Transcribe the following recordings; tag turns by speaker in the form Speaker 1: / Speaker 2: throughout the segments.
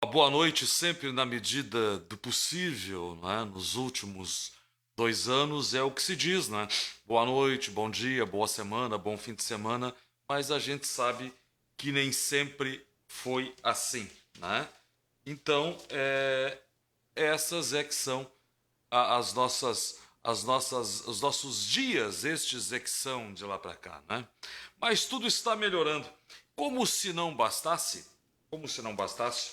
Speaker 1: Boa noite sempre na medida do possível, né? Nos últimos 2 anos é o que se diz, né? Boa noite, bom dia, boa semana, bom fim de semana, mas a gente sabe que nem sempre foi assim, né? Então, essas é que são os nossos dias, estes é que são de lá para cá, né? Mas tudo está melhorando. Como se não bastasse, como se não bastasse,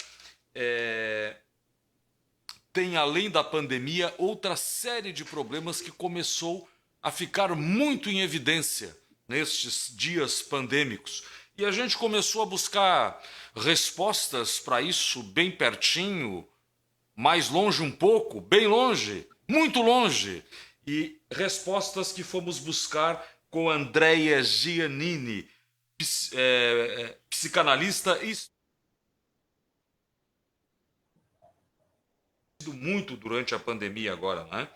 Speaker 1: é, tem, além da pandemia, outra série de problemas que começou a ficar muito em evidência nestes dias pandêmicos. E a gente começou a buscar respostas para isso bem pertinho, mais longe um pouco, bem longe, muito longe. E respostas que fomos buscar com Andrea Giannini, psicanalista e muito durante a pandemia agora, né?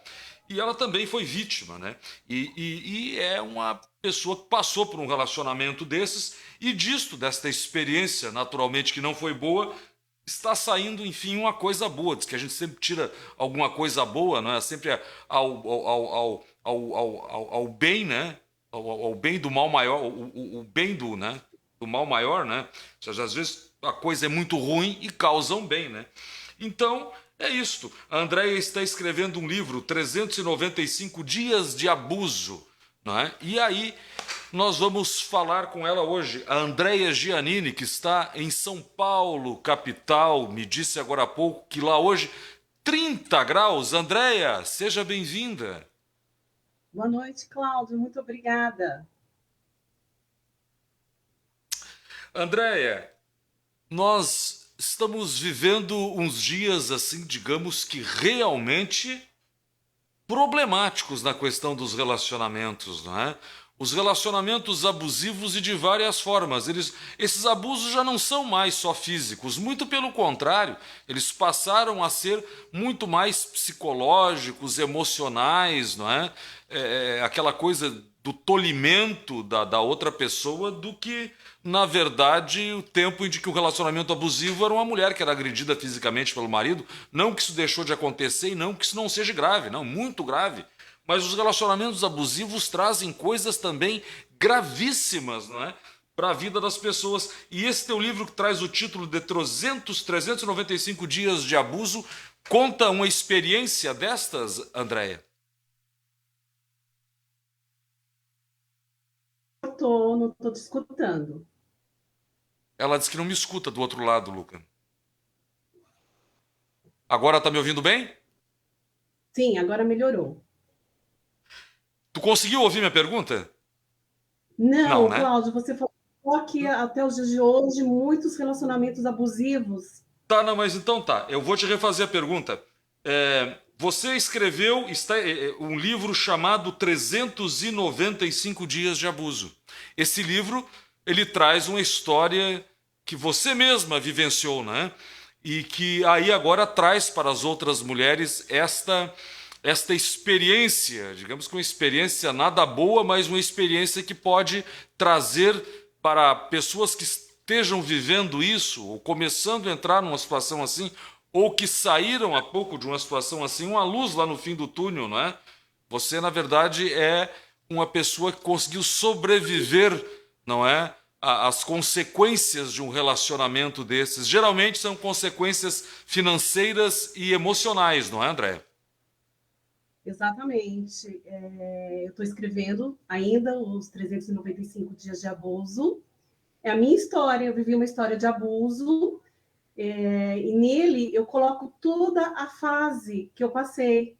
Speaker 1: E ela também foi vítima, né? E é uma pessoa que passou por um relacionamento desses e desta experiência, naturalmente, que não foi boa, está saindo, enfim, uma coisa boa. Diz que a gente sempre tira alguma coisa boa, não é? Sempre ao bem, né? Ao bem do mal maior, o bem do, né? Do mal maior, né? Ou seja, às vezes a coisa é muito ruim e causa um bem, né? Então, é isto. A Andrea está escrevendo um livro, 395 dias de abuso, não é? E aí nós vamos falar com ela hoje, a Andrea Giannini, que está em São Paulo, capital, me disse agora há pouco que lá hoje 30 graus. Andrea, seja bem-vinda.
Speaker 2: Boa noite, Cláudio. Muito obrigada.
Speaker 1: Andrea, nós estamos vivendo uns dias assim, digamos que realmente problemáticos na questão dos relacionamentos, não é? Os relacionamentos abusivos e de várias formas. Esses abusos já não são mais só físicos, muito pelo contrário, eles passaram a ser muito mais psicológicos, emocionais, não é? Aquela coisa do tolimento da outra pessoa do que, na verdade, o tempo em que o relacionamento abusivo era uma mulher que era agredida fisicamente pelo marido. Não que isso deixou de acontecer e não que isso não seja grave, não, muito grave. Mas os relacionamentos abusivos trazem coisas também gravíssimas, não é? Para a vida das pessoas. E esse teu livro que traz o título de 395 dias de abuso conta uma experiência destas, Andréia?
Speaker 2: Não estou te escutando.
Speaker 1: Ela disse que não me escuta do outro lado, Luca. Agora tá me ouvindo bem?
Speaker 2: Sim, agora melhorou.
Speaker 1: Tu conseguiu ouvir minha pergunta? Não,
Speaker 2: Não,
Speaker 1: né?
Speaker 2: Cláudio, você falou que até os dias de hoje muitos relacionamentos abusivos.
Speaker 1: Tá, não, mas então tá. Eu vou te refazer a pergunta. Você escreveu um livro chamado 395 Dias de Abuso. Esse livro, ele traz uma história que você mesma vivenciou, né? E que aí agora traz para as outras mulheres esta experiência, digamos que uma experiência nada boa, mas uma experiência que pode trazer para pessoas que estejam vivendo isso, ou começando a entrar numa situação assim, ou que saíram há pouco de uma situação assim, uma luz lá no fim do túnel, não é? Você, na verdade, é uma pessoa que conseguiu sobreviver, não é? As consequências de um relacionamento desses. Geralmente são consequências financeiras e emocionais, não é, André?
Speaker 2: Exatamente. Eu estou escrevendo ainda os 395 dias de abuso. É a minha história. Eu vivi uma história de abuso. E nele eu coloco toda a fase que eu passei,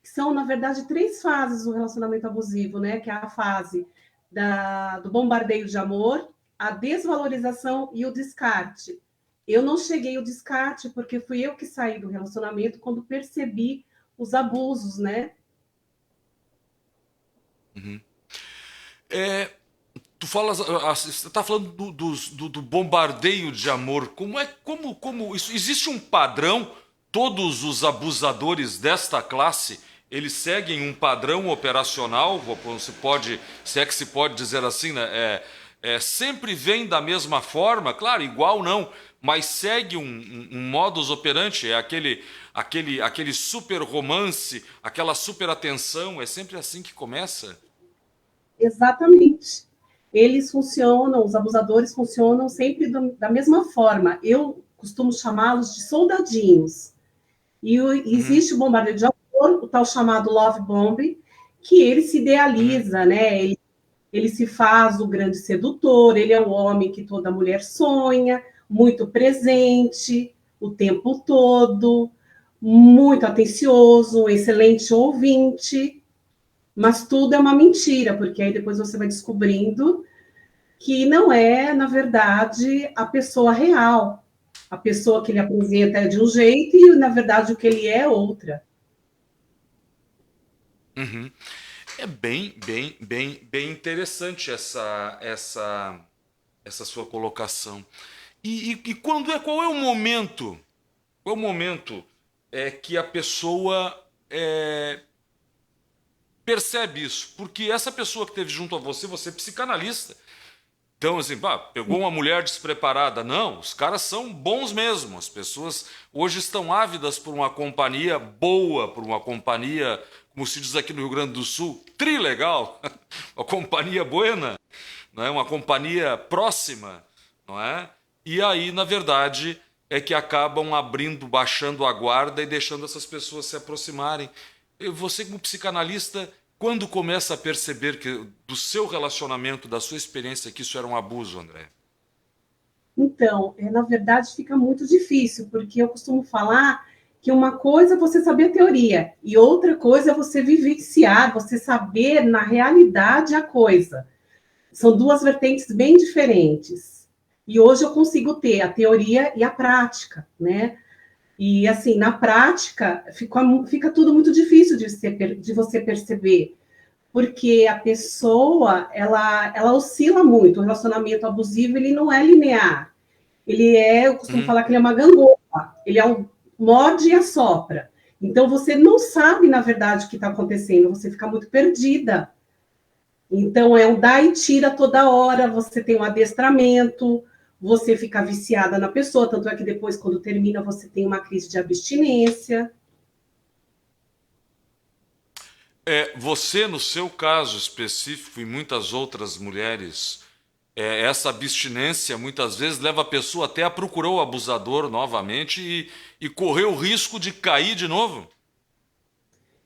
Speaker 2: que são, na verdade, três fases do relacionamento abusivo, né? Que é a fase do bombardeio de amor, a desvalorização e o descarte. Eu não cheguei ao descarte porque fui eu que saí do relacionamento quando percebi os abusos, né?
Speaker 1: Uhum. É, tu falas, você está falando do bombardeio de amor. Como isso? Existe um padrão? Todos os abusadores desta classe, eles seguem um padrão operacional, se é que se pode dizer assim, né? Sempre vem da mesma forma, claro, igual não, mas segue um modus operandi, é aquele super romance, aquela super atenção, é sempre assim que começa?
Speaker 2: Exatamente. Eles funcionam, os abusadores funcionam sempre da mesma forma. Eu costumo chamá-los de soldadinhos.
Speaker 1: Uhum,
Speaker 2: Existe o bombardeio de amor, o tal chamado love bomb, que ele se
Speaker 1: uhum,
Speaker 2: idealiza, né? Ele se faz o grande sedutor, ele é o homem que toda mulher sonha, muito presente o tempo todo, muito atencioso, um excelente ouvinte, mas tudo é uma mentira, porque aí depois você vai descobrindo que não é, na verdade, a pessoa real. A pessoa que ele apresenta é de um jeito e, na verdade, o que ele é outra.
Speaker 1: uhum. É bem interessante essa sua colocação. E qual é o momento? Qual é o momento que a pessoa percebe isso? Porque essa pessoa que esteve junto a você, você é psicanalista. Então, assim, pá, pegou uma mulher despreparada. Não, os caras são bons mesmo. As pessoas hoje estão ávidas por uma companhia boa, por uma companhia, como se diz aqui no Rio Grande do Sul, trilegal, uma companhia buena, não é? Uma companhia próxima, não é? E aí, na verdade, é que acabam abrindo, baixando a guarda e deixando essas pessoas se aproximarem. Você, como psicanalista, quando começa a perceber que do seu relacionamento, da sua experiência, que isso era um abuso, André?
Speaker 2: Então, na verdade, fica muito difícil, porque eu costumo falar que uma coisa é você saber a teoria e outra coisa é você vivenciar, você saber na realidade a coisa. São duas vertentes bem diferentes. E hoje eu consigo ter a teoria e a prática, né? E assim, na prática, fica tudo muito difícil de você perceber, porque a pessoa ela oscila muito. O relacionamento abusivo ele não é linear. Eu costumo
Speaker 1: Uhum.
Speaker 2: falar que ele é uma gangorra. Ele é um morde e assopra. Então você não sabe na verdade o que está acontecendo. Você fica muito perdida. Então, é um dá e tira toda hora, você tem um adestramento, você fica viciada na pessoa, tanto é que depois, quando termina, você tem uma crise de abstinência.
Speaker 1: Você, no seu caso específico e muitas outras mulheres, essa abstinência muitas vezes leva a pessoa até a procurar o abusador novamente e correr o risco de cair de novo.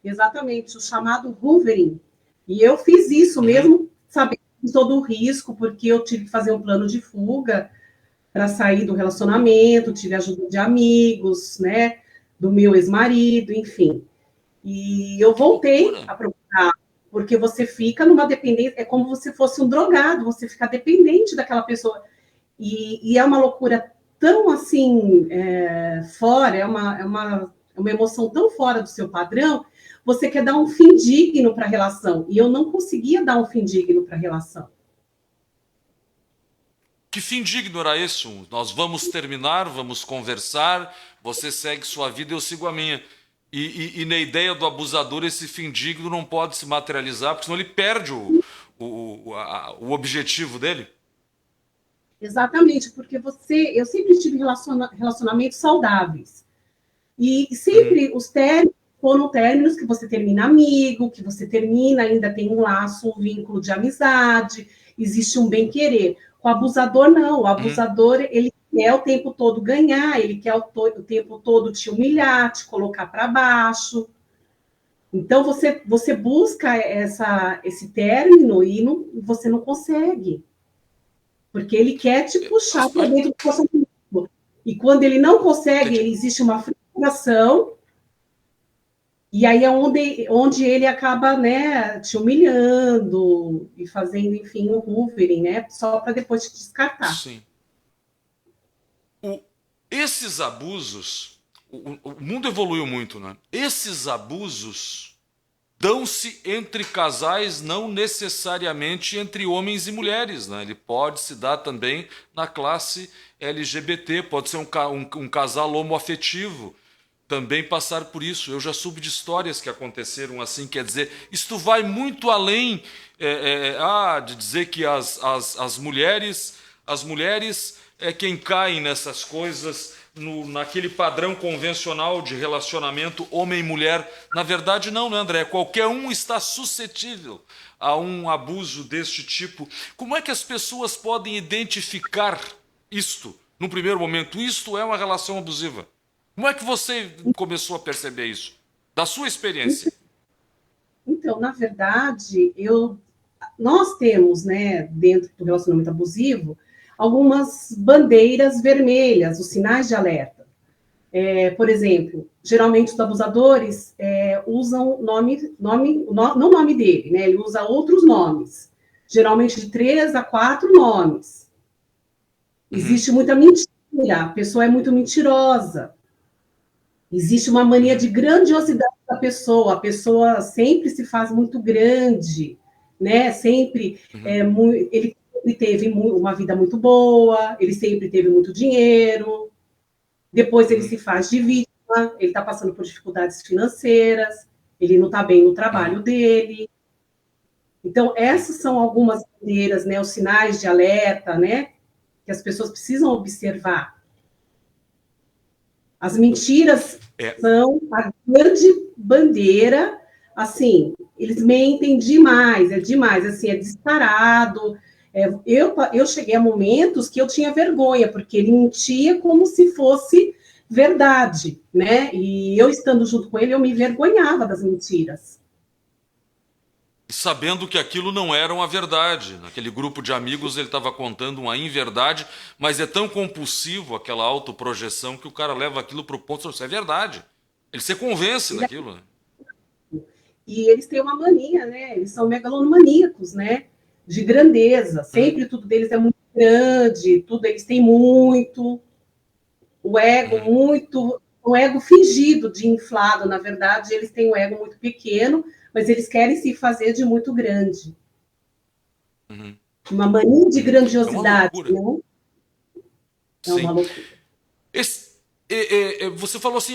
Speaker 2: Exatamente, o chamado hoovering. E eu fiz isso
Speaker 1: Uhum,
Speaker 2: mesmo, sabendo de todo o risco, porque eu tive que fazer um plano de fuga para sair do relacionamento, tive ajuda de amigos, né, do meu ex-marido, enfim. E eu
Speaker 1: que
Speaker 2: voltei
Speaker 1: loucura!
Speaker 2: a procurar, porque você fica numa dependência, é como se fosse um drogado, você fica dependente daquela pessoa. E é uma loucura tão assim, fora, é uma emoção tão fora do seu padrão, você quer dar um fim digno para a relação. E eu não conseguia dar um fim digno para a relação.
Speaker 1: Que fim digno era esse? Nós vamos terminar, vamos conversar, você segue sua vida, eu sigo a minha. E na ideia do abusador, esse fim digno não pode se materializar, porque senão ele perde o objetivo dele.
Speaker 2: Exatamente, porque eu sempre tive relacionamentos saudáveis. E
Speaker 1: Uhum,
Speaker 2: sempre os términos foram términos que você termina amigo, que você termina, ainda tem um laço, um vínculo de amizade, existe um bem-querer. O abusador, não. O
Speaker 1: uhum.
Speaker 2: abusador, ele quer o tempo todo ganhar, ele quer o tempo todo te humilhar, te colocar para baixo. Então, você busca esse término e você não consegue, porque ele quer te puxar
Speaker 1: As-
Speaker 2: para
Speaker 1: a-
Speaker 2: dentro do relacionamento. E quando ele não consegue,
Speaker 1: é
Speaker 2: existe uma frustração. E aí é onde ele acaba, né, te humilhando e fazendo, enfim, o hoovering, né, só para depois te descartar.
Speaker 1: sim. O- Esses abusos, o mundo evoluiu muito, né? Esses abusos dão-se entre casais, não necessariamente entre homens e mulheres, né? Ele pode se dar também na classe LGBT, pode ser um casal homoafetivo, também passar por isso. Eu já soube de histórias que aconteceram assim, quer dizer, isto vai muito além de dizer que as mulheres é quem cai nessas coisas, naquele padrão convencional de relacionamento homem e mulher. Na verdade, não, né, André? Qualquer um está suscetível a um abuso deste tipo. Como é que as pessoas podem identificar isto? No primeiro momento, isto é uma relação abusiva. Como é que você começou a perceber isso? Da sua experiência.
Speaker 2: Então, na verdade, nós temos, né, dentro do relacionamento abusivo, algumas bandeiras vermelhas, os sinais de alerta. Por exemplo, geralmente os abusadores usam não o nome dele, né? Ele usa outros nomes, geralmente de 3 a 4 nomes. Existe muita mentira, a pessoa é muito mentirosa. Existe uma mania de grandiosidade da pessoa, a pessoa sempre se faz muito grande, né? Ele sempre teve uma vida muito boa, ele sempre teve muito dinheiro, depois ele se faz de vítima, ele está passando por dificuldades financeiras, ele não está bem no trabalho dele. Então, essas são algumas bandeiras, né, os sinais de alerta, né, que as pessoas precisam observar. As mentiras são a grande bandeira, assim, eles mentem demais, assim, é descarado. Eu cheguei a momentos que eu tinha vergonha, porque ele mentia como se fosse verdade, né? E eu estando junto com ele, eu me envergonhava das mentiras.
Speaker 1: Sabendo que aquilo não era uma verdade. Naquele grupo de amigos ele estava contando uma inverdade, mas é tão compulsivo aquela autoprojeção que o cara leva aquilo para o ponto de isso é verdade. Ele se convence daquilo. Né?
Speaker 2: E eles têm uma mania, né? Eles são megalomaníacos, né? De grandeza. Sempre tudo deles é muito grande, tudo eles têm muito. O ego muito. O ego fingido de inflado, na verdade, eles têm um ego muito pequeno, mas eles querem se fazer de muito grande. Uma mania de grandiosidade,
Speaker 1: é uma loucura.
Speaker 2: né? É
Speaker 1: Sim.
Speaker 2: uma loucura.
Speaker 1: Você falou assim,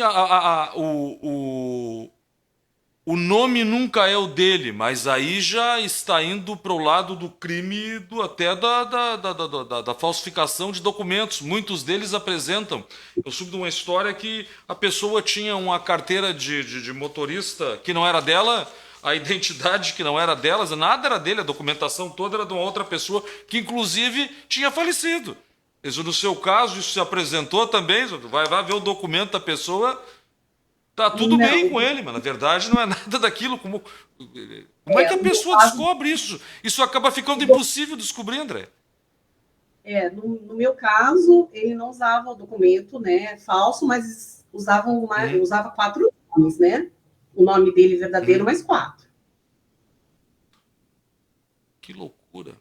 Speaker 1: o nome nunca é o dele, mas aí já está indo para o lado do crime, até da falsificação de documentos. Muitos deles apresentam. Eu soube de uma história que a pessoa tinha uma carteira de motorista que não era dela, a identidade que não era delas, nada era dele, a documentação toda era de uma outra pessoa que inclusive tinha falecido. Isso no seu caso, isso se apresentou também, vai ver o documento da pessoa. Tá tudo bem com ele, mas na verdade não é nada daquilo. Como é que a pessoa descobre isso? Isso acaba ficando impossível descobrir, André.
Speaker 2: No meu caso, ele não usava o documento, né, falso, mas usava 4 nomes, né? O nome dele verdadeiro, mais 4.
Speaker 1: Que loucura.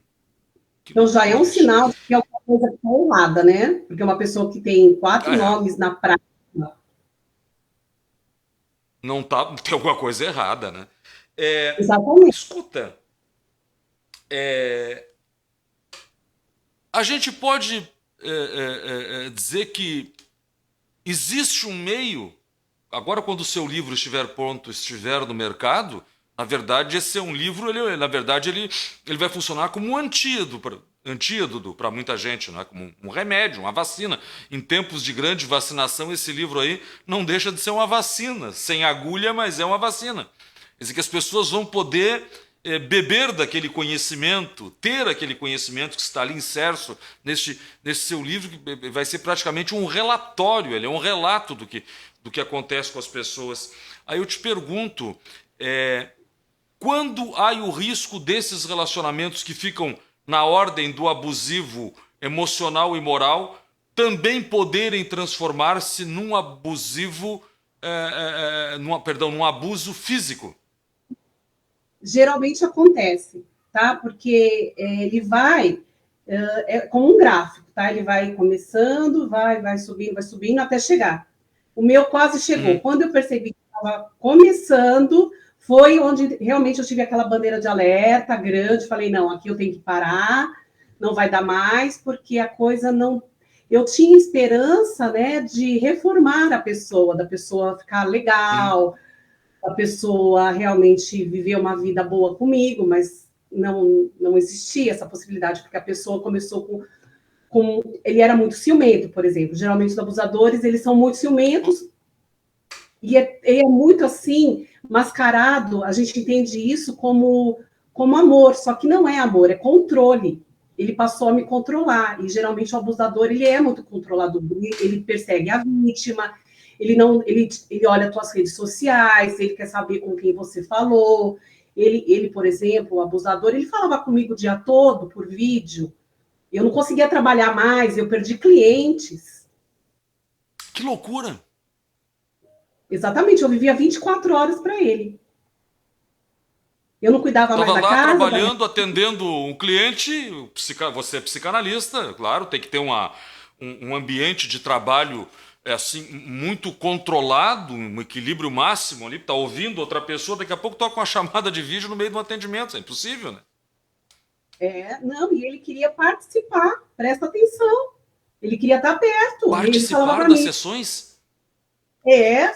Speaker 2: Então já é um sinal de que alguma coisa está errada, né? Porque uma pessoa que tem 4 nomes na prática.
Speaker 1: Não tá, tem alguma coisa errada, né?
Speaker 2: Exatamente.
Speaker 1: Escuta, a gente pode dizer que existe um meio, agora quando o seu livro estiver pronto, estiver no mercado, na verdade esse é um livro, ele vai funcionar como um antídoto para muita gente, né? Como um remédio, uma vacina. Em tempos de grande vacinação, esse livro aí não deixa de ser uma vacina, sem agulha, mas é uma vacina. Quer dizer que as pessoas vão poder beber daquele conhecimento, ter aquele conhecimento que está ali inserso nesse seu livro, que vai ser praticamente um relatório, ele é um relato do que acontece com as pessoas. Aí eu te pergunto, quando há o risco desses relacionamentos que ficam na ordem do abusivo emocional e moral, também poderem transformar-se num abusivo, num abuso físico?
Speaker 2: Geralmente acontece, tá? Porque ele vai como um gráfico, tá? Ele vai começando, vai subindo até chegar. O meu quase chegou. Quando eu percebi que estava começando, foi onde realmente eu tive aquela bandeira de alerta grande. Falei, não, aqui eu tenho que parar, não vai dar mais, porque a coisa não. Eu tinha esperança, né, de reformar a pessoa, da pessoa ficar legal, a pessoa realmente viver uma vida boa comigo, mas não existia essa possibilidade, porque a pessoa começou ele era muito ciumento, por exemplo. Geralmente os abusadores, eles são muito ciumentos e é muito assim, mascarado, a gente entende isso como amor, só que não é amor, é controle. Ele passou a me controlar, e geralmente o abusador, ele é muito controlador, ele persegue a vítima, ele olha as tuas redes sociais, ele quer saber com quem você falou, por exemplo, o abusador, ele falava comigo o dia todo por vídeo, eu não conseguia trabalhar mais, eu perdi clientes.
Speaker 1: Que loucura!
Speaker 2: Exatamente, eu vivia 24 horas para ele. Eu não cuidava mais
Speaker 1: Estava
Speaker 2: da
Speaker 1: lá
Speaker 2: casa.
Speaker 1: trabalhando, atendendo um cliente, você é psicanalista, claro, tem que ter um ambiente de trabalho assim, muito controlado, um equilíbrio máximo ali, tá ouvindo outra pessoa, daqui a pouco toca uma chamada de vídeo no meio de um atendimento, é impossível, né?
Speaker 2: Não, e ele queria participar, presta atenção. Ele queria estar perto. Ele falava
Speaker 1: Participar
Speaker 2: para
Speaker 1: das
Speaker 2: mim.
Speaker 1: sessões?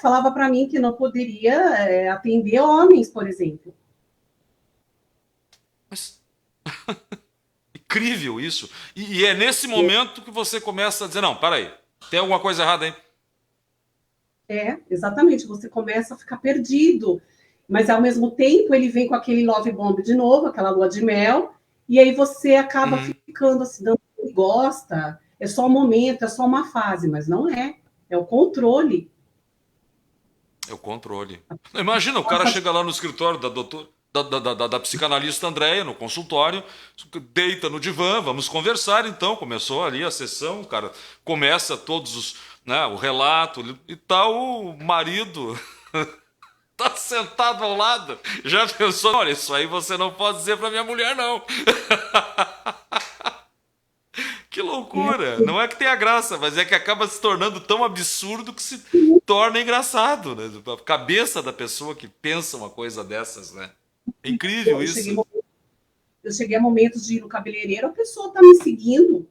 Speaker 2: Falava para mim que não poderia atender homens, por exemplo.
Speaker 1: Mas incrível isso. E é nesse momento que você começa a dizer, não, para aí, tem alguma coisa errada aí.
Speaker 2: Exatamente. Você começa a ficar perdido. Mas, ao mesmo tempo, ele vem com aquele love bomb de novo, aquela lua de mel, e aí você acaba ficando assim, não, ele gosta, é só um momento, é só uma fase, mas não é. É o controle.
Speaker 1: É o controle. Imagina, o cara chega lá no escritório da psicanalista Andréia, no consultório, deita no divã, vamos conversar então. Começou ali a sessão, o cara começa todos os, né, o relato e tal, o marido tá sentado ao lado, já pensou, olha, isso aí você não pode dizer pra minha mulher, não. Que loucura! Não é que tenha graça, mas é que acaba se tornando tão absurdo que se torna engraçado, né? A cabeça da pessoa que pensa uma coisa dessas, né? É incrível isso.
Speaker 2: Eu cheguei a momentos de ir no cabeleireiro, a pessoa tá me seguindo.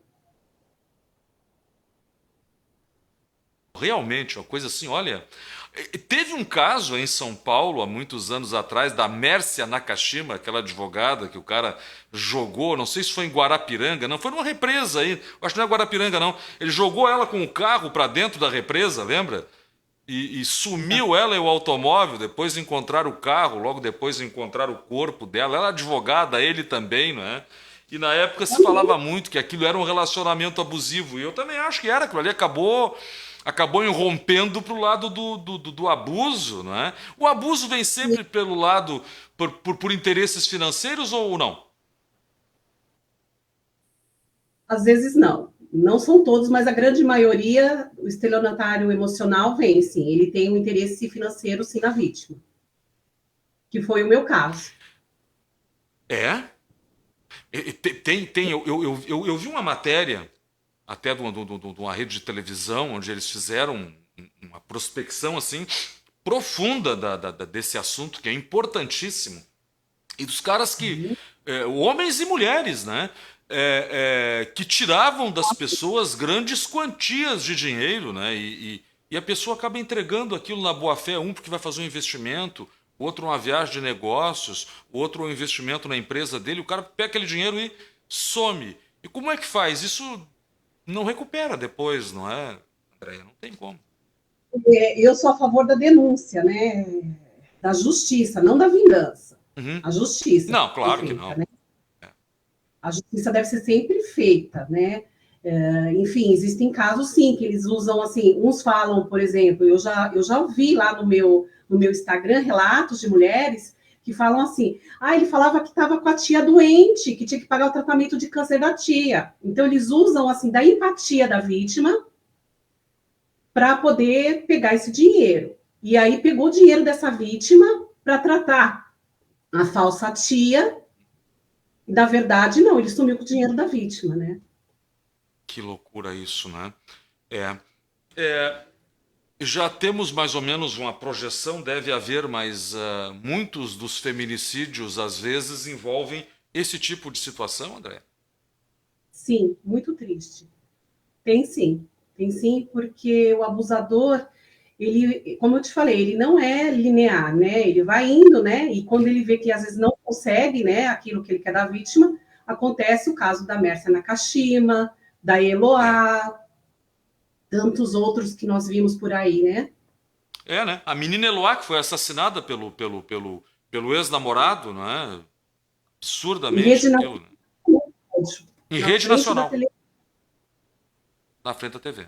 Speaker 1: Realmente, uma coisa assim, olha. Teve um caso em São Paulo, há muitos anos atrás, da Mércia Nakashima, aquela advogada que o cara jogou, não sei se foi em Guarapiranga, não, foi numa represa aí, acho que não é Guarapiranga, não. Ele jogou ela com o carro para dentro da represa, lembra? E sumiu ela e o automóvel, depois encontraram o carro, logo depois encontraram o corpo dela. Ela é advogada, ele também, não é? E na época se falava muito que aquilo era um relacionamento abusivo. E eu também acho que era, aquilo ali acabou irrompendo para o lado do abuso, não é? O abuso vem sempre pelo lado, por interesses financeiros ou não?
Speaker 2: Às vezes não. Não são todos, mas a grande maioria, o estelionatário emocional vem, sim. Ele tem um interesse financeiro, sim, na vítima. Que foi o meu caso.
Speaker 1: É? Eu vi uma matéria, até de uma rede de televisão, onde eles fizeram uma prospecção assim profunda desse assunto, que é importantíssimo. E dos caras que, homens e mulheres, né? Que tiravam das pessoas grandes quantias de dinheiro, né? E a pessoa acaba entregando aquilo na boa-fé, um porque vai fazer um investimento, outro uma viagem de negócios, outro um investimento na empresa dele, o cara pega aquele dinheiro e some. E como é que faz? Isso não recupera depois, não é, Andréia? Não tem como.
Speaker 2: Eu sou a favor da denúncia, né? Da justiça, não da vingança.
Speaker 1: Uhum.
Speaker 2: A justiça
Speaker 1: Não, claro que
Speaker 2: feita,
Speaker 1: não.
Speaker 2: né? A justiça deve ser sempre feita, né? Enfim, existem casos sim que eles usam assim, uns falam, por exemplo, eu já ouvi lá no meu Instagram relatos de mulheres que falam assim: ele falava que estava com a tia doente, que tinha que pagar o tratamento de câncer da tia. Então eles usam assim da empatia da vítima para poder pegar esse dinheiro. E aí pegou o dinheiro dessa vítima para tratar a falsa tia. Na verdade, não, ele sumiu com o dinheiro da vítima, né?
Speaker 1: Que loucura isso, né? É. É, já temos mais ou menos uma projeção, deve haver, mas muitos dos feminicídios às vezes envolvem esse tipo de situação, André?
Speaker 2: Sim, muito triste. Tem sim, porque o abusador, ele, como eu te falei, ele não é linear, né? Ele vai indo, né? E quando ele vê que às vezes não consegue, né, aquilo que ele quer da vítima, acontece o caso da Mércia Nakashima, da
Speaker 1: É.
Speaker 2: Eloá, tantos outros que nós vimos por aí, né?
Speaker 1: É, né? A menina Eloá, que foi assassinada pelo ex-namorado, não é?
Speaker 2: Em
Speaker 1: Absurdamente
Speaker 2: rede
Speaker 1: aquilo, né?
Speaker 2: nacional,
Speaker 1: Em
Speaker 2: na
Speaker 1: rede
Speaker 2: frente da
Speaker 1: nacional,
Speaker 2: televisão.
Speaker 1: na frente da TV.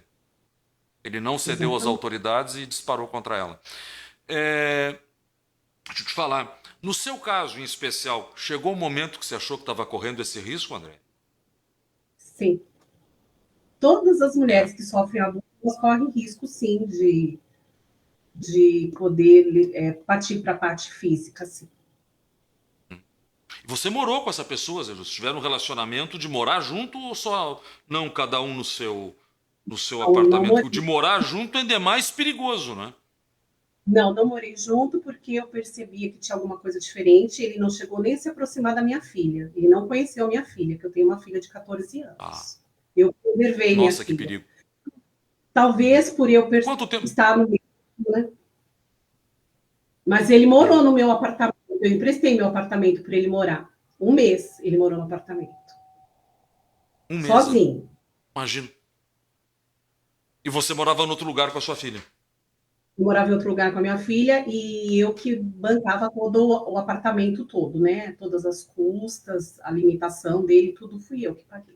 Speaker 1: Ele não cedeu às
Speaker 2: Exatamente.
Speaker 1: autoridades e disparou contra ela. É, deixa eu te falar. No seu caso em especial, chegou o momento que você achou que estava correndo esse risco, André?
Speaker 2: Sim. Todas as
Speaker 1: É.
Speaker 2: mulheres que sofrem abuso correm risco, sim, de poder partir para a parte física, sim.
Speaker 1: E você morou com essa pessoa, Zé? Vocês tiveram um relacionamento de morar junto ou só não cada um no seu
Speaker 2: Não, não
Speaker 1: apartamento? O de
Speaker 2: morei.
Speaker 1: morar junto ainda é mais perigoso, né?
Speaker 2: Não, não morei junto porque eu percebia que tinha alguma coisa diferente. Ele não chegou nem a se aproximar da minha filha. Ele não conheceu a minha filha, que eu tenho uma filha de 14
Speaker 1: Ah,
Speaker 2: anos. Eu preservei minha
Speaker 1: nossa, que
Speaker 2: filha.
Speaker 1: perigo. Uhum.
Speaker 2: Talvez por eu
Speaker 1: Quanto tempo?
Speaker 2: estar no meio, né? Mas ele
Speaker 1: Uhum.
Speaker 2: morou no meu apartamento. Eu emprestei meu apartamento para ele morar. Um mês ele morou no apartamento.
Speaker 1: Um mês,
Speaker 2: Sozinho.
Speaker 1: imagino. E você morava em outro lugar com a sua filha?
Speaker 2: Eu morava em outro lugar com a minha filha e eu que bancava todo o apartamento todo, né? Todas as custas, a alimentação dele, tudo fui eu que paguei.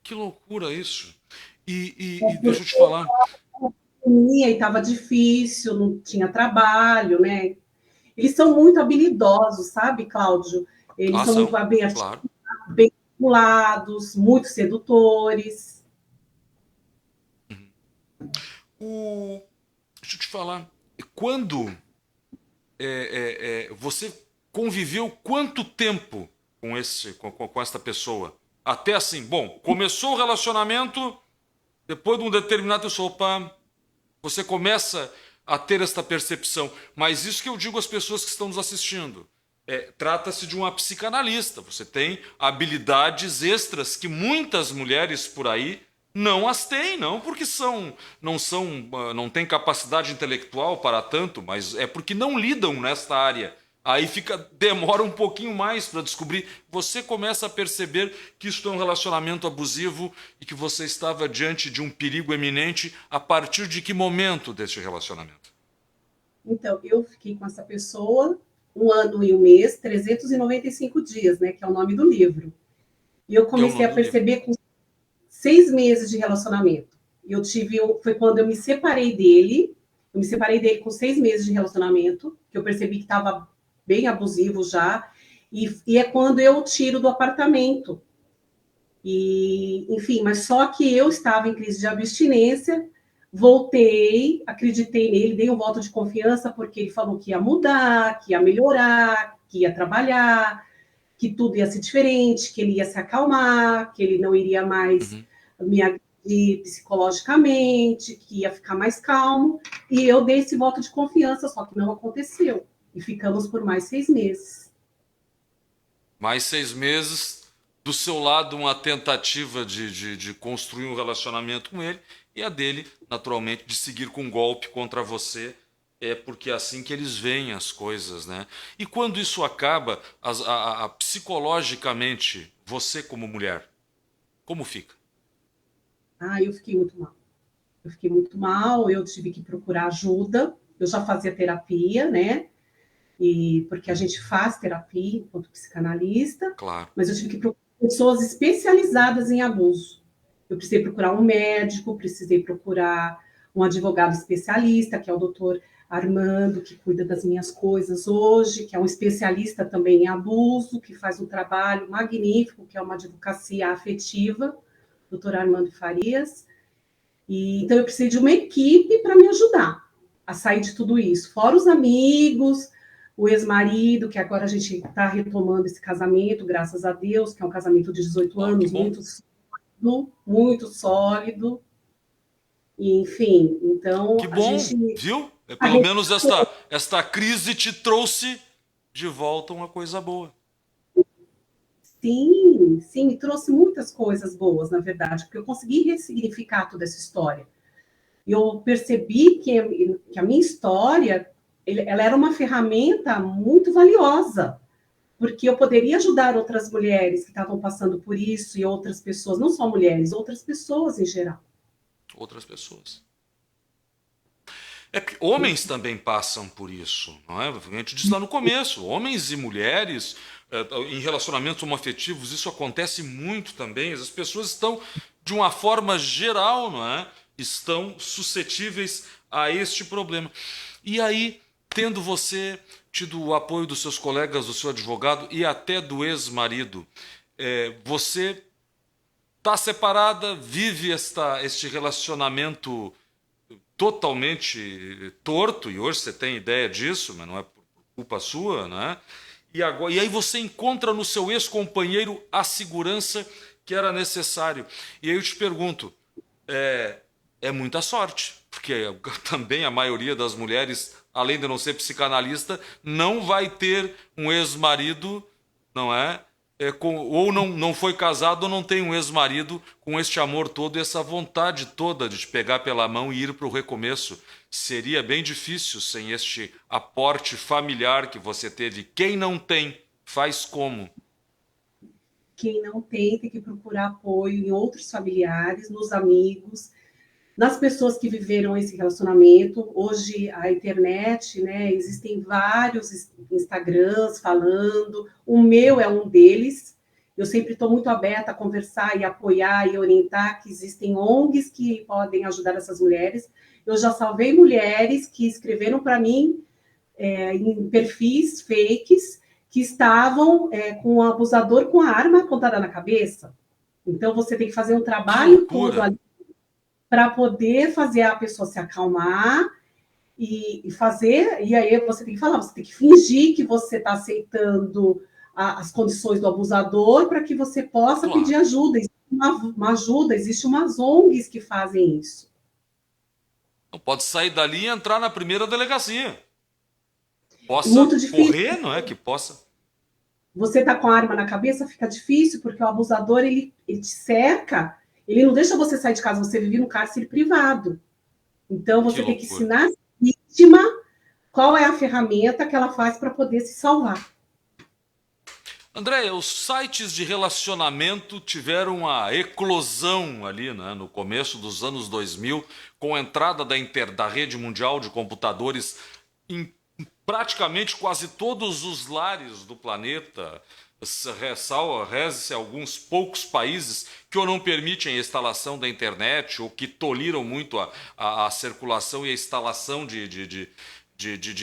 Speaker 1: Que loucura isso. E deixa eu te falar.
Speaker 2: E estava difícil, não tinha trabalho, né? Eles são muito habilidosos, sabe, Cláudio? Eles
Speaker 1: Ah,
Speaker 2: são muito
Speaker 1: são,
Speaker 2: bem
Speaker 1: claro.
Speaker 2: articulados, muito sedutores.
Speaker 1: Uhum. Deixa eu te falar. Quando você conviveu quanto tempo com esta pessoa? Até assim, bom, começou o relacionamento, depois de um determinado tempo, opa, você começa a ter esta percepção. Mas isso que eu digo às pessoas que estão nos assistindo. Trata-se de uma psicanalista. Você tem habilidades extras que muitas mulheres por aí não as têm, não porque não têm capacidade intelectual para tanto, mas é porque não lidam nesta área. Aí demora um pouquinho mais para descobrir. Você começa a perceber que isso é um relacionamento abusivo e que você estava diante de um perigo eminente a partir de que momento deste relacionamento?
Speaker 2: Então, eu fiquei com essa pessoa 1 ano e 1 mês, 395 dias, né? Que é o nome do livro. E eu
Speaker 1: É o
Speaker 2: comecei
Speaker 1: nome
Speaker 2: a
Speaker 1: do livro.
Speaker 2: perceber com 6 meses de relacionamento. Foi quando eu me separei dele. Eu me separei dele com 6 meses de relacionamento, que eu percebi que estava bem abusivo já. E é quando eu tiro do apartamento. E, enfim, mas só que eu estava em crise de abstinência, voltei, acreditei nele, dei um voto de confiança, porque ele falou que ia mudar, que ia melhorar, que ia trabalhar, que tudo ia ser diferente, que ele ia se acalmar, que ele não iria mais
Speaker 1: Uhum.
Speaker 2: me agredir psicologicamente, que ia ficar mais calmo. E eu dei esse voto de confiança, só que não aconteceu. E ficamos por mais 6 meses.
Speaker 1: Mais 6 meses, do seu lado, uma tentativa de construir um relacionamento com ele, e a dele, naturalmente, de seguir com um golpe contra você, porque é assim que eles veem as coisas, né? E quando isso acaba, psicologicamente, você como mulher, como fica?
Speaker 2: Ah, eu fiquei muito mal. Eu fiquei muito mal, eu tive que procurar ajuda. Eu já fazia terapia, né? E porque a gente faz terapia enquanto psicanalista,
Speaker 1: Claro.
Speaker 2: mas eu tive que procurar pessoas especializadas em abuso. Eu precisei procurar um médico, precisei procurar um advogado especialista, que é o doutor Armando, que cuida das minhas coisas hoje, que é um especialista também em abuso, que faz um trabalho magnífico, que é uma advocacia afetiva, doutor Armando Farias. E, então, eu precisei de uma equipe para me ajudar a sair de tudo isso. Fora os amigos, o ex-marido, que agora a gente está retomando esse casamento, graças a Deus, que é um casamento de 18
Speaker 1: Oh, que
Speaker 2: anos,
Speaker 1: bom.
Speaker 2: muito sólido. E, enfim,
Speaker 1: Que
Speaker 2: então a
Speaker 1: bom,
Speaker 2: gente.
Speaker 1: viu?
Speaker 2: A
Speaker 1: Pelo
Speaker 2: gente
Speaker 1: menos esta crise te trouxe de volta uma coisa boa.
Speaker 2: sim, sim, me trouxe muitas coisas boas, na verdade, porque eu consegui ressignificar toda essa história. E eu percebi que a minha história ela era uma ferramenta muito valiosa porque eu poderia ajudar outras mulheres que estavam passando por isso e outras pessoas, não só mulheres, outras pessoas em geral.
Speaker 1: Outras pessoas. É que homens também passam por isso, não é? A gente disse lá no começo, homens e mulheres em relacionamentos homoafetivos, isso acontece muito também. As pessoas estão, de uma forma geral, não é? Estão suscetíveis a este problema. E aí, tendo você tido o apoio dos seus colegas, do seu advogado e até do ex-marido, você está separada, vive este relacionamento totalmente torto, e hoje você tem ideia disso, mas não é por culpa sua, né? E aí você encontra no seu ex-companheiro a segurança que era necessário. E aí eu te pergunto, é muita sorte, porque também a maioria das mulheres, além de não ser psicanalista, não vai ter um ex-marido, não é? Ou não foi casado ou não tem um ex-marido com este amor todo e essa vontade toda de te pegar pela mão e ir para o recomeço. Seria bem difícil sem este aporte familiar que você teve. Quem não tem, faz como?
Speaker 2: Quem não tem que procurar apoio em outros familiares, nos amigos, nas pessoas que viveram esse relacionamento. Hoje, a internet, né, existem vários Instagrams falando, o meu é um deles. Eu sempre estou muito aberta a conversar e apoiar e orientar que existem ONGs que podem ajudar essas mulheres. Eu já salvei mulheres que escreveram para mim em perfis fakes que estavam com o abusador com a arma apontada na cabeça. Então, você tem que fazer um
Speaker 1: Que
Speaker 2: trabalho todo
Speaker 1: loucura!
Speaker 2: ali para poder fazer a pessoa se acalmar e fazer, e aí você tem que falar, você tem que fingir que você está aceitando as condições do abusador para que você possa pedir
Speaker 1: Claro.
Speaker 2: ajuda. Existe uma ajuda, existe umas ONGs que fazem isso.
Speaker 1: Não pode sair dali e entrar na primeira delegacia. Possa
Speaker 2: Muito difícil.
Speaker 1: correr, não é? Que possa.
Speaker 2: Você está com a arma na cabeça, fica difícil, porque o abusador ele te cerca, ele não deixa você sair de casa, você vive no cárcere privado. Então,
Speaker 1: Que
Speaker 2: você tem que
Speaker 1: loucura.
Speaker 2: ensinar a vítima qual é a ferramenta que ela faz para poder se salvar.
Speaker 1: Andréia, os sites de relacionamento tiveram a eclosão ali, né, no começo dos anos 2000, com a entrada da rede mundial de computadores em praticamente quase todos os lares do planeta. Reze-se alguns poucos países que ou não permitem a instalação da internet ou que toleram muito a circulação e a instalação de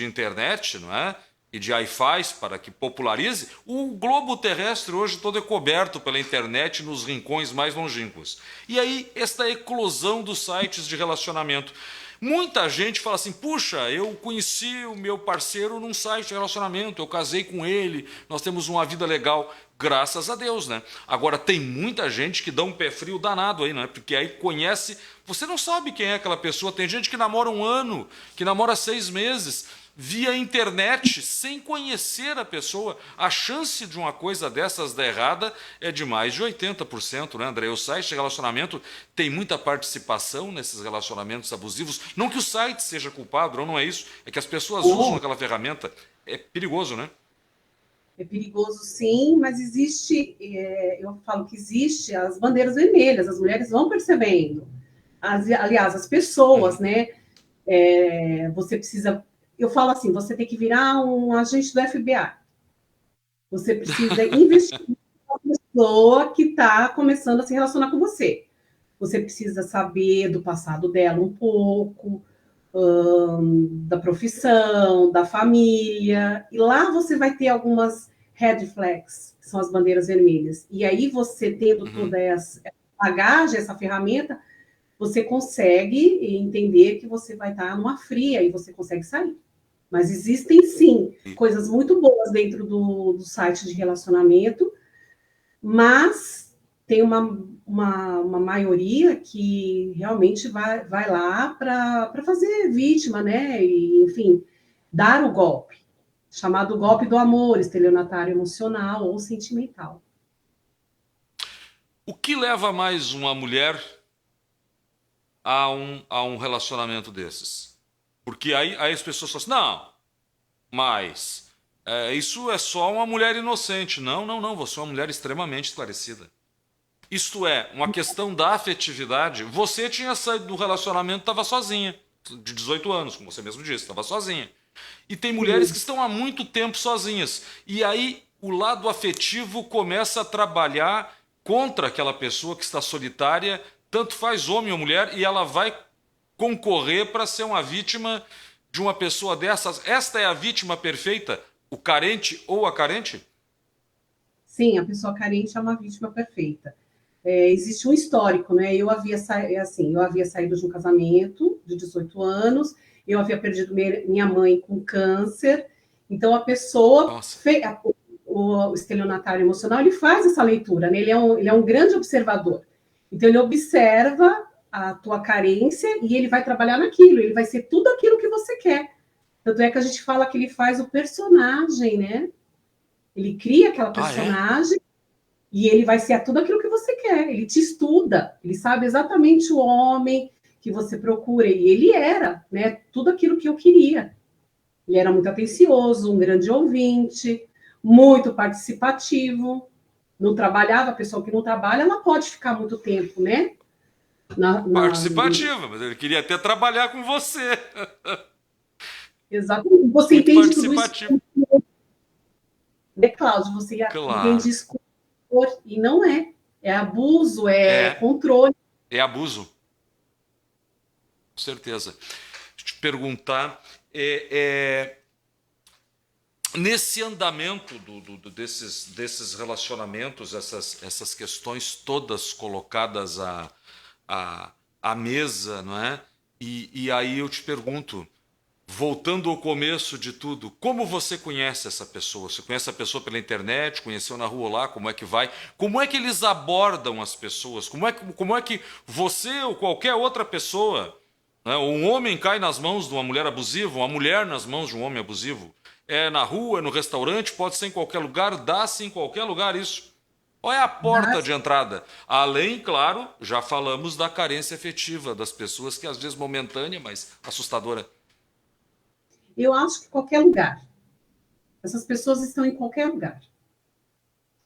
Speaker 1: internet, não é? E de Wi-Fi para que popularize. O globo terrestre hoje todo é coberto pela internet nos rincões mais longínquos. E aí, esta eclosão dos sites de relacionamento. Muita gente fala assim, puxa, eu conheci o meu parceiro num site de relacionamento, eu casei com ele, nós temos uma vida legal, graças a Deus, né? Agora, tem muita gente que dá um pé frio danado aí, né? Porque aí conhece, você não sabe quem é aquela pessoa, tem gente que namora um ano, que namora 6 meses, via internet, sem conhecer a pessoa. A chance de uma coisa dessas dar errada é de mais de 80%, né, André? O site de relacionamento tem muita participação nesses relacionamentos abusivos. Não que o site seja culpado, não é isso. É que as pessoas usam
Speaker 2: Bom,
Speaker 1: aquela ferramenta. É perigoso, né?
Speaker 2: é perigoso sim, mas existe, eu falo que existe as bandeiras vermelhas, as mulheres vão percebendo. Aliás, as pessoas,
Speaker 1: Uhum.
Speaker 2: né? Você precisa, eu falo assim, você tem que virar um agente do FBI. Você precisa investir na pessoa que está começando a se relacionar com você. Você precisa saber do passado dela um pouco, da profissão, da família. E lá você vai ter algumas red flags, que são as bandeiras vermelhas. E aí você tendo
Speaker 1: Uhum.
Speaker 2: toda essa bagagem, essa ferramenta, você consegue entender que você vai estar numa fria e você consegue sair. Mas existem sim
Speaker 1: E,
Speaker 2: coisas muito boas dentro do site de relacionamento, mas tem uma maioria que realmente vai lá para fazer vítima, né? E, enfim, dar o golpe, chamado golpe do amor, estelionatário emocional ou sentimental.
Speaker 1: o que leva mais uma mulher a um relacionamento desses? Porque aí as pessoas falam assim, não, mas Isso é só uma mulher inocente. Não, não, não. Você é uma mulher extremamente esclarecida. Isto é, uma questão da afetividade. Você tinha saído do relacionamento, estava sozinha, de 18 anos, como você mesmo disse, estava sozinha. E tem mulheres que
Speaker 2: Sim,
Speaker 1: estão há muito tempo sozinhas. E aí o lado afetivo começa a trabalhar contra aquela pessoa que está solitária, tanto faz homem ou mulher, e ela vai concorrer para ser uma vítima de uma pessoa dessas. Esta é a vítima perfeita? O carente ou a carente?
Speaker 2: sim, a pessoa carente é uma vítima perfeita. Existe um histórico, né? Eu havia saído de um casamento de 18 anos, eu havia perdido minha mãe com câncer, então a pessoa,
Speaker 1: Nossa.
Speaker 2: o estelionatário emocional, ele faz essa leitura, né? Ele é um grande observador. Então ele observa a tua carência e ele vai trabalhar naquilo, ele vai ser tudo aquilo que você quer. Tanto é que a gente fala que ele faz o personagem, né? Ele cria aquela
Speaker 1: Ah, é?
Speaker 2: personagem e ele vai ser tudo aquilo que você quer. Ele te estuda, ele sabe exatamente o homem que você procura. E ele era, né? Tudo aquilo que eu queria. Ele era muito atencioso, um grande ouvinte, muito participativo. Não trabalhava, a pessoa que não trabalha, ela pode ficar muito tempo, né? Na, na,
Speaker 1: Participativa, mas ele queria até trabalhar com você.
Speaker 2: exatamente. Você
Speaker 1: Muito
Speaker 2: entende tudo isso,
Speaker 1: participativo.
Speaker 2: né, Cláudio? Você entende
Speaker 1: Claro.
Speaker 2: isso com amor, e não é. É abuso, é
Speaker 1: É,
Speaker 2: controle.
Speaker 1: é abuso, com certeza. Deixa eu te perguntar, nesse andamento desses relacionamentos, essas questões todas colocadas à mesa, não é? E aí eu te pergunto, voltando ao começo de tudo, como você conhece essa pessoa? Você conhece a pessoa pela internet, conheceu na rua lá, como é que vai? Como é que eles abordam as pessoas? Como é que você ou qualquer outra pessoa, né, um homem cai nas mãos de uma mulher abusiva, uma mulher nas mãos de um homem abusivo? É na rua, é no restaurante, pode ser em qualquer lugar, dá-se em qualquer lugar isso. Qual é a porta de entrada? Além, claro, já falamos da carência afetiva das pessoas, que às vezes momentânea, mas assustadora.
Speaker 2: Eu acho que qualquer lugar. Essas pessoas estão em qualquer lugar.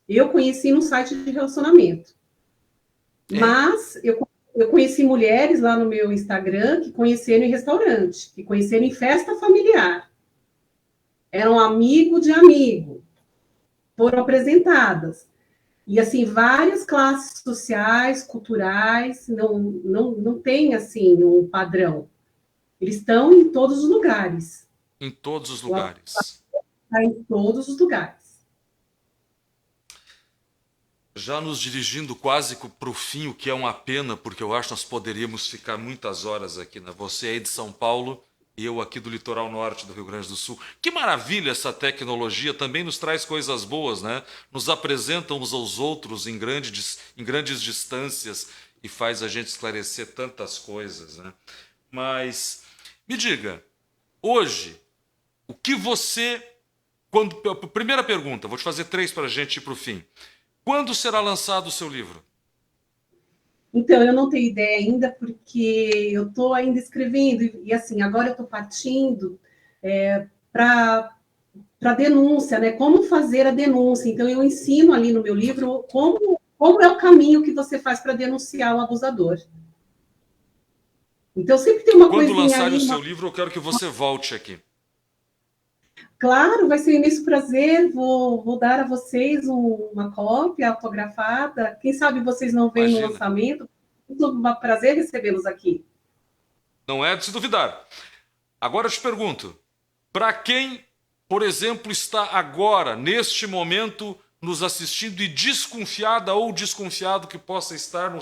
Speaker 2: Eu conheci no site de relacionamento,
Speaker 1: É.
Speaker 2: mas eu conheci mulheres lá no meu Instagram que conheceram em restaurante, que conheceram em festa familiar. Eram amigo de amigo, foram apresentadas. E, assim, várias classes sociais, culturais, não tem, assim, um padrão. Eles estão em todos os lugares.
Speaker 1: Em todos os
Speaker 2: O amor
Speaker 1: lugares.
Speaker 2: está em todos os lugares.
Speaker 1: Já nos dirigindo quase para o fim, o que é uma pena, porque eu acho que nós poderíamos ficar muitas horas aqui, né? Você aí de São Paulo e eu aqui do litoral norte do Rio Grande do Sul. Que maravilha essa tecnologia, também nos traz coisas boas, né? Nos apresenta uns aos outros em grandes distâncias e faz a gente esclarecer tantas coisas, né? Mas me diga, hoje, o que você. Primeira pergunta, vou te fazer três para a gente ir para o fim. Quando será lançado o seu livro?
Speaker 2: Então, eu não tenho ideia ainda, porque eu estou ainda escrevendo, e assim, agora eu estou partindo para denúncia, né? Como fazer a denúncia. Então, eu ensino ali no meu
Speaker 1: Fazer.
Speaker 2: livro como é o caminho que você faz para denunciar o abusador. Então, sempre tem uma
Speaker 1: Quando
Speaker 2: coisinha
Speaker 1: lançarem o
Speaker 2: ali,
Speaker 1: seu livro, eu quero que você volte aqui.
Speaker 2: claro, vai ser um imenso prazer. Vou dar a vocês uma cópia autografada. Quem sabe vocês não vêm no
Speaker 1: Imagina.
Speaker 2: lançamento. Muito um prazer recebê-los aqui.
Speaker 1: Não é de se duvidar. Agora eu te pergunto: para quem, por exemplo, está agora, neste momento, nos assistindo e desconfiada ou desconfiado que possa estar no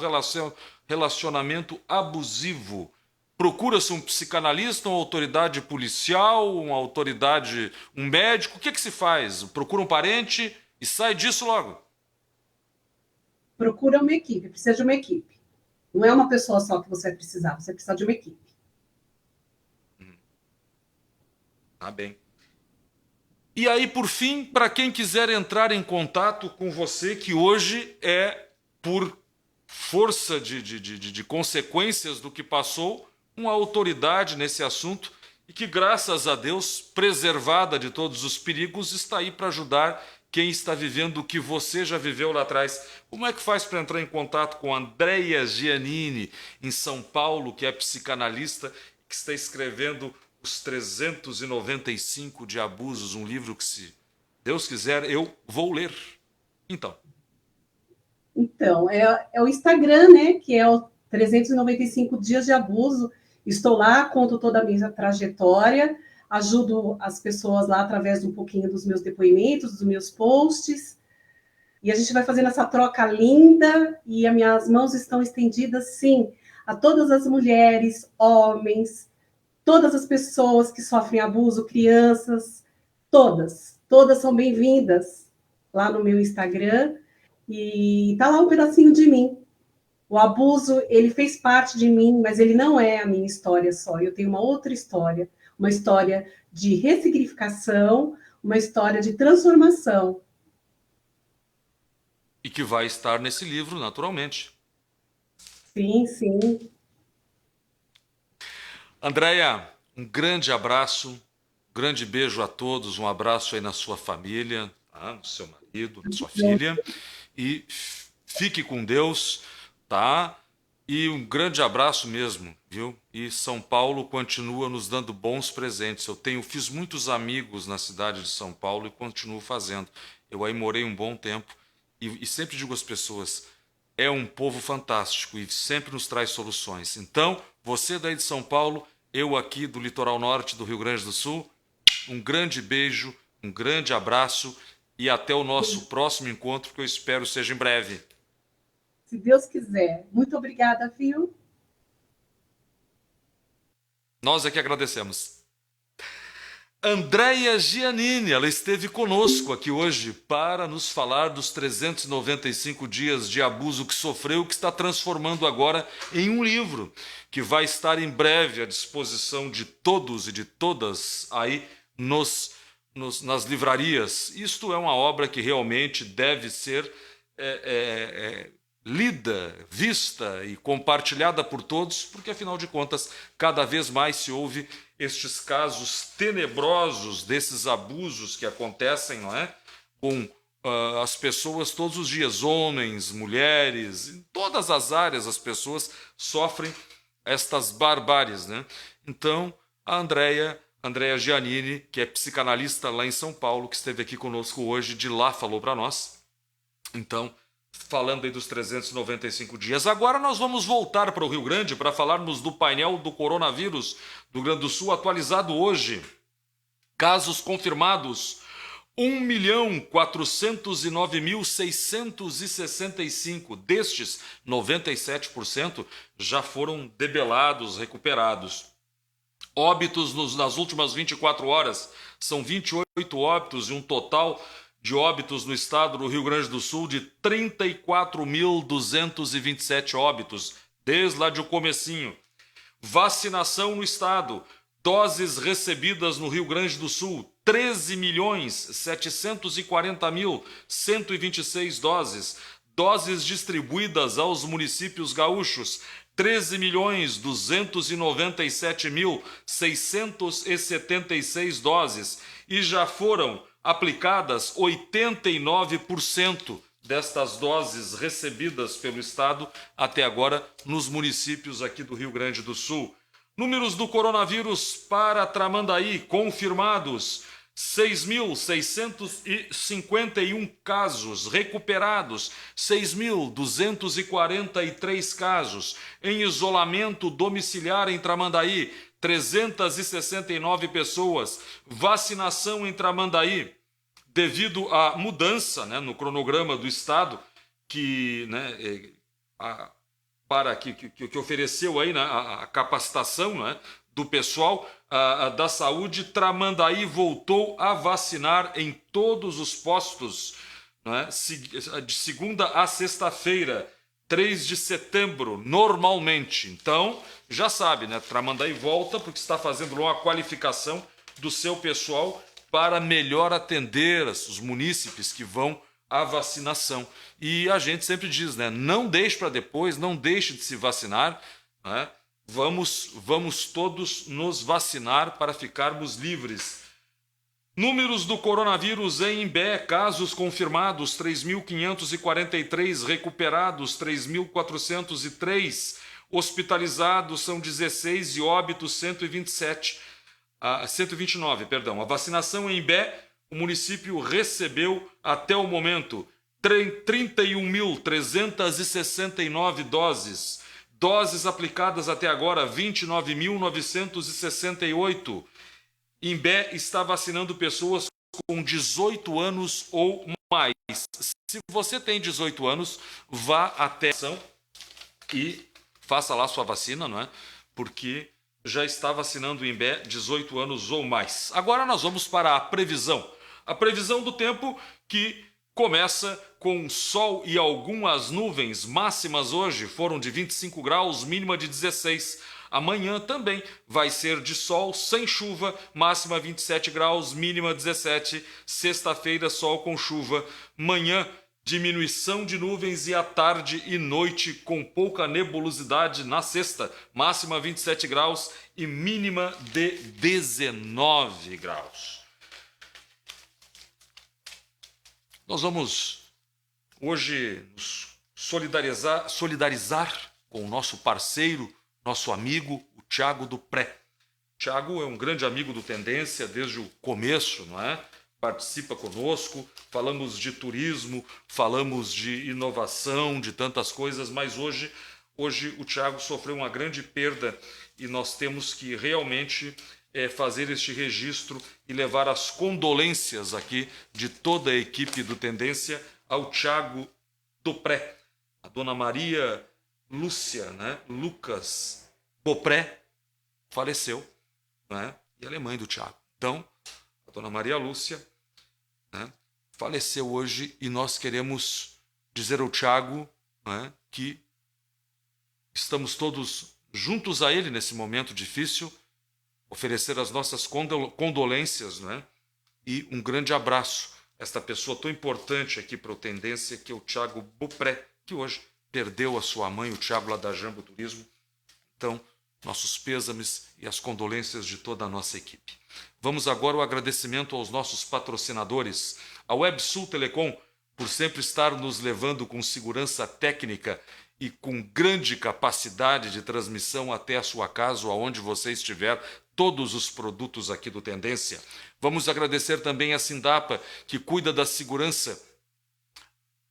Speaker 1: relacionamento abusivo, procura-se um psicanalista, uma autoridade policial, uma autoridade, um médico? O que é que se faz? Procura um parente e sai disso logo.
Speaker 2: Procura uma equipe, precisa de uma equipe. Não é uma pessoa só que você vai precisar, você precisa de uma equipe.
Speaker 1: Tá bem. E aí, por fim, para quem quiser entrar em contato com você, que hoje é, por força de consequências do que passou, uma autoridade nesse assunto, e que, graças a Deus, preservada de todos os perigos, está aí para ajudar quem está vivendo o que você já viveu lá atrás. Como é que faz para entrar em contato com Andrea Giannini, em São Paulo, que é psicanalista, que está escrevendo Os 395 de Abusos, um livro que, se Deus quiser, eu vou ler.
Speaker 2: Então, é o Instagram, né? Que é o 395 dias de abuso. Estou lá, conto toda a minha trajetória, ajudo as pessoas lá através de um pouquinho dos meus depoimentos, dos meus posts. E a gente vai fazendo essa troca linda e as minhas mãos estão estendidas, sim, a todas as mulheres, homens, todas as pessoas que sofrem abuso, crianças, todas são bem-vindas lá no meu Instagram. E tá lá um pedacinho de mim. O abuso, ele fez parte de mim, mas ele não é a minha história só. Eu tenho uma outra história, uma história de ressignificação, uma história de transformação.
Speaker 1: E que vai estar nesse livro, naturalmente.
Speaker 2: Sim, sim.
Speaker 1: Andréia, um grande abraço, um grande beijo a todos, um abraço aí na sua família, tá? No seu marido, na sua filha, e fique com Deus, tá? E um grande abraço mesmo, viu? E São Paulo continua nos dando bons presentes. Fiz muitos amigos na cidade de São Paulo e continuo fazendo. Eu aí morei um bom tempo e sempre digo às pessoas, é um povo fantástico e sempre nos traz soluções. Então, você daí de São Paulo, eu aqui do litoral norte do Rio Grande do Sul, um grande beijo, um grande abraço e até o nosso próximo encontro, que eu espero seja em breve.
Speaker 2: Se Deus quiser. Muito obrigada, viu?
Speaker 1: Nós é que agradecemos. Andrea Giannini, ela esteve conosco aqui hoje para nos falar dos 395 dias de abuso que sofreu, que está transformando agora em um livro, que vai estar em breve à disposição de todos e de todas aí nas livrarias. Isto é uma obra que realmente deve ser lida, vista e compartilhada por todos, porque afinal de contas, cada vez mais se ouve estes casos tenebrosos desses abusos que acontecem, não é? Com as pessoas todos os dias, homens, mulheres, em todas as áreas as pessoas sofrem estas barbáries, né? Então, a Andrea Giannini, que é psicanalista lá em São Paulo, que esteve aqui conosco hoje, de lá falou para nós. Então, falando aí dos 395 dias. Agora nós vamos voltar para o Rio Grande para falarmos do painel do coronavírus do Rio Grande do Sul atualizado hoje. Casos confirmados, 1.409.665. Destes, 97% já foram debelados, recuperados. Óbitos nas últimas 24 horas são 28 óbitos e um total de óbitos no estado do Rio Grande do Sul de 34.227 óbitos, desde lá de o comecinho. Vacinação no estado, doses recebidas no Rio Grande do Sul, 13.740.126 doses. Doses distribuídas aos municípios gaúchos, 13.297.676 doses. E já foram aplicadas 89% destas doses recebidas pelo Estado até agora nos municípios aqui do Rio Grande do Sul. Números do coronavírus para Tramandaí confirmados: 6.651 casos, recuperados 6.243 casos, em isolamento domiciliar em Tramandaí 369 pessoas, vacinação em Tramandaí, devido à mudança, né, no cronograma do Estado, que ofereceu aí, né, a capacitação, né, do pessoal da saúde, Tramandaí voltou a vacinar em todos os postos, né, de segunda a sexta-feira, 3 de setembro, normalmente. Então, já sabe, né, Tramandaí volta porque está fazendo uma qualificação do seu pessoal para melhor atender os munícipes que vão à vacinação. E a gente sempre diz, né, não deixe para depois, não deixe de se vacinar, né? Vamos todos nos vacinar para ficarmos livres. Números do coronavírus em Imbé: casos confirmados 3.543, recuperados 3.403, hospitalizados são 16 e óbitos 129, perdão. A vacinação em Imbé, o município recebeu até o momento 31.369 doses. Doses aplicadas até agora 29.968. Imbé está vacinando pessoas com 18 anos ou mais. Se você tem 18 anos, vá até a ação e faça lá sua vacina, não é? Porque já está vacinando o Imbé 18 anos ou mais. Agora nós vamos para a previsão. A previsão do tempo, que começa com sol e algumas nuvens. Máximas hoje foram de 25 graus, mínima de 16. Amanhã também vai ser de sol, sem chuva, máxima 27 graus, mínima 17. Sexta-feira, sol com chuva. Manhã, diminuição de nuvens e à tarde e noite com pouca nebulosidade na sexta. Máxima 27 graus e mínima de 19 graus. Nós vamos hoje nos solidarizar com o nosso parceiro, nosso amigo, o Thiago Dupré. O Thiago é um grande amigo do Tendência desde o começo, não é? Participa conosco, falamos de turismo, falamos de inovação, de tantas coisas, mas hoje o Thiago sofreu uma grande perda e nós temos que realmente fazer este registro e levar as condolências aqui de toda a equipe do Tendência ao Thiago Dupré. A dona Maria Lúcia, né? Lucas Bopré, faleceu, né? E ela é mãe do Thiago. Então, a dona Maria Lúcia, né, faleceu hoje e nós queremos dizer ao Thiago, né, que estamos todos juntos a ele nesse momento difícil, oferecer as nossas condolências, né, e um grande abraço a esta pessoa tão importante aqui para o Tendência, que é o Thiago Bopré, que hoje perdeu a sua mãe, o Thiago lá da Jambo Turismo. Então, nossos pêsames e as condolências de toda a nossa equipe. Vamos agora ao agradecimento aos nossos patrocinadores, a WebSul Telecom, por sempre estar nos levando com segurança técnica e com grande capacidade de transmissão até a sua casa ou aonde você estiver, todos os produtos aqui do Tendência. Vamos agradecer também a Sindapa, que cuida da segurança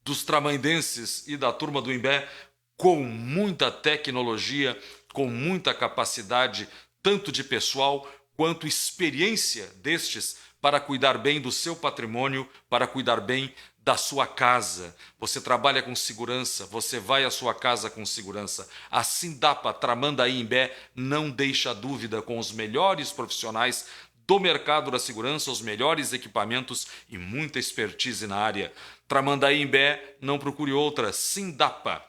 Speaker 1: dos tramandenses e da turma do Imbé, com muita tecnologia, com muita capacidade, tanto de pessoal quanto experiência destes, para cuidar bem do seu patrimônio, para cuidar bem da sua casa. Você trabalha com segurança, você vai à sua casa com segurança. A Sindapa Tramandaí Imbé não deixa dúvida, com os melhores profissionais do mercado da segurança, os melhores equipamentos e muita expertise na área. Tramandaí Imbé, não procure outra, Sindapa.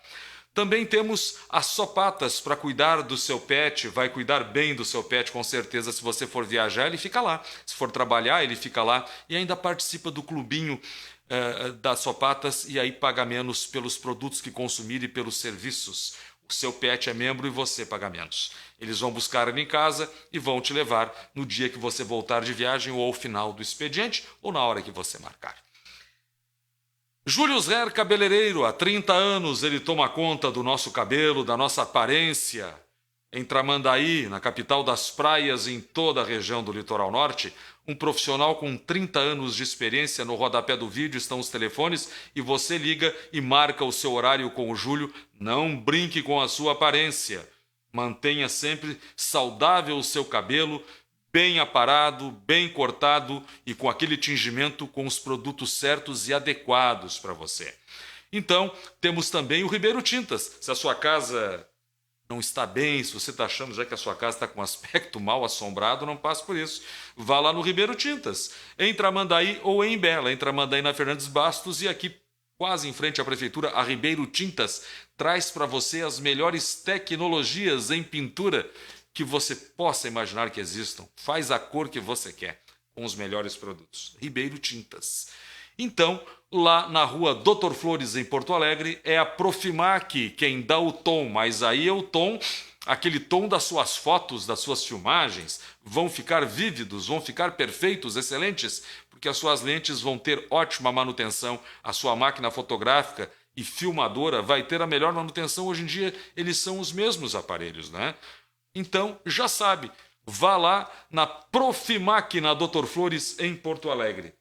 Speaker 1: Também temos as Sopatas para cuidar do seu pet, vai cuidar bem do seu pet com certeza. Se você for viajar, ele fica lá. Se for trabalhar, ele fica lá e ainda participa do clubinho das Sopatas e aí paga menos pelos produtos que consumir e pelos serviços. O seu pet é membro e você paga menos. Eles vão buscar ele em casa e vão te levar no dia que você voltar de viagem ou ao final do expediente ou na hora que você marcar. Júlio Zer Cabeleireiro, há 30 anos ele toma conta do nosso cabelo, da nossa aparência. Em Tramandaí, na capital das praias, em toda a região do litoral norte, um profissional com 30 anos de experiência. No rodapé do vídeo estão os telefones e você liga e marca o seu horário com o Júlio. Não brinque com a sua aparência. Mantenha sempre saudável o seu cabelo, bem aparado, bem cortado e com aquele tingimento com os produtos certos e adequados para você. Então, temos também o Ribeiro Tintas. Se a sua casa não está bem, se você está achando já que a sua casa está com um aspecto mal assombrado, não passe por isso. Vá lá no Ribeiro Tintas, em Tramandaí ou em Bela. Em Tramandaí, na Fernandes Bastos, e aqui quase em frente à prefeitura, a Ribeiro Tintas traz para você as melhores tecnologias em pintura que você possa imaginar que existam. Faz a cor que você quer, com os melhores produtos. Ribeiro Tintas. Então, lá na rua Doutor Flores, em Porto Alegre, é a Profimac quem dá o tom, mas aí é o tom aquele tom das suas fotos, das suas filmagens, vão ficar vívidos, vão ficar perfeitos, excelentes, porque as suas lentes vão ter ótima manutenção, a sua máquina fotográfica e filmadora vai ter a melhor manutenção. Hoje em dia, eles são os mesmos aparelhos, né? Então, já sabe, vá lá na Profimac, na Dr. Flores, em Porto Alegre.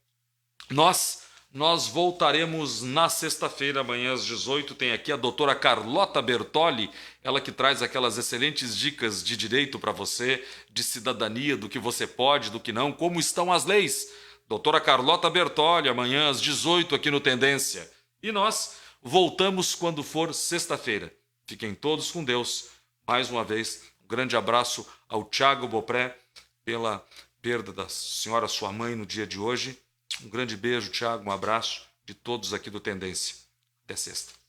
Speaker 1: Nós voltaremos na sexta-feira, amanhã às 18. Tem aqui a doutora Carlota Bertoli, ela que traz aquelas excelentes dicas de direito para você, de cidadania, do que você pode, do que não, como estão as leis. Doutora Carlota Bertoli, amanhã às 18 aqui no Tendência. E nós voltamos quando for sexta-feira. Fiquem todos com Deus. Mais uma vez, um grande abraço ao Thiago Bopré pela perda da senhora sua mãe no dia de hoje. Um grande beijo, Thiago, um abraço de todos aqui do Tendência. Até sexta.